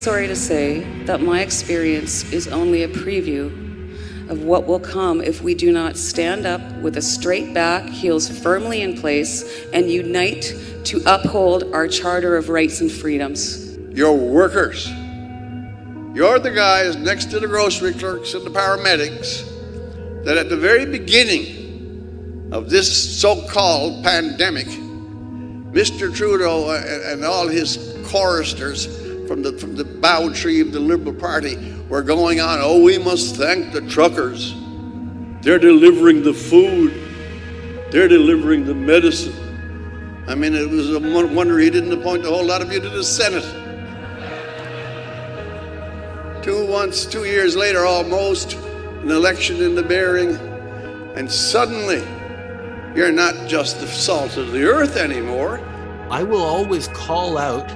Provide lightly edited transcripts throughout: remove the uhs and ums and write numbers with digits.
Sorry to say that my experience is only a preview of what will come if we do not stand up with a straight back, heels firmly in place, and unite to uphold our Charter of Rights and Freedoms. You're workers. You're the guys next to the grocery clerks and the paramedics that at the very beginning of this so-called pandemic, Mr. Trudeau and all his choristers from the bough tree of the Liberal Party were going on, oh, we must thank the truckers. They're delivering the food. They're delivering the medicine. I mean, it was a wonder he didn't appoint a whole lot of you to the Senate. 2 years later, almost, an election in the bearing, and suddenly you're not just the salt of the earth anymore. I will always call out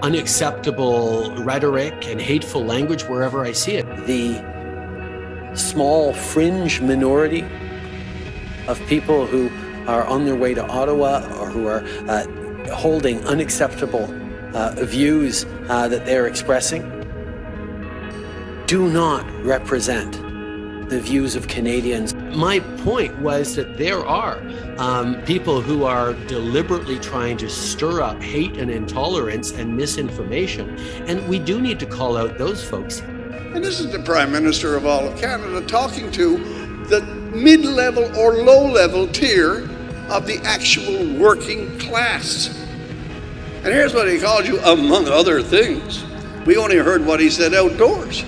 unacceptable rhetoric and hateful language wherever I see it. The small fringe minority of people who are on their way to Ottawa or who are holding unacceptable views that they're expressing do not represent the views of Canadians. My point was that there are people who are deliberately trying to stir up hate and intolerance and misinformation, and we do need to call out those folks. And this is the Prime Minister of all of Canada talking to the mid-level or low-level tier of the actual working class. And here's what he called you, among other things. We only heard what he said outdoors.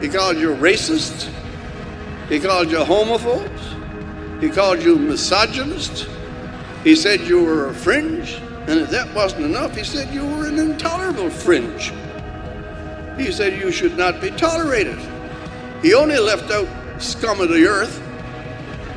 He called you racist. He called you homophobes. He called you misogynist. He said you were a fringe. And if that wasn't enough, he said you were an intolerable fringe. He said you should not be tolerated. He only left out scum of the earth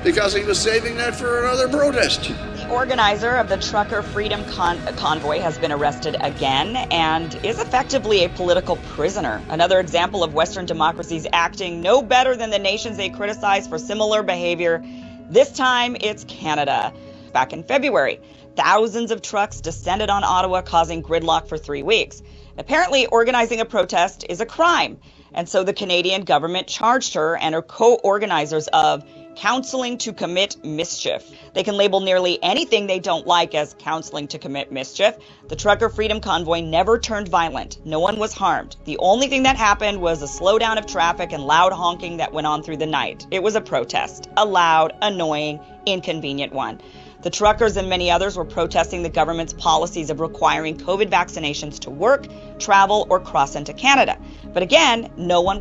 because he was saving that for another protest. The organizer of the Trucker Freedom Convoy has been arrested again and is effectively a political prisoner. Another example of Western democracies acting no better than the nations they criticize for similar behavior. This time it's Canada. Back in February, thousands of trucks descended on Ottawa, causing gridlock for 3 weeks. Apparently, organizing a protest is a crime, and so the Canadian government charged her and her co-organizers of counseling to commit mischief. They can label nearly anything they don't like as counseling to commit mischief. The Trucker Freedom Convoy never turned violent. No one was harmed. The only thing that happened was a slowdown of traffic and loud honking that went on through the night. It was a protest, a loud, annoying, inconvenient one. The truckers and many others were protesting the government's policies of requiring COVID vaccinations to work, travel, or cross into Canada. But again, no one was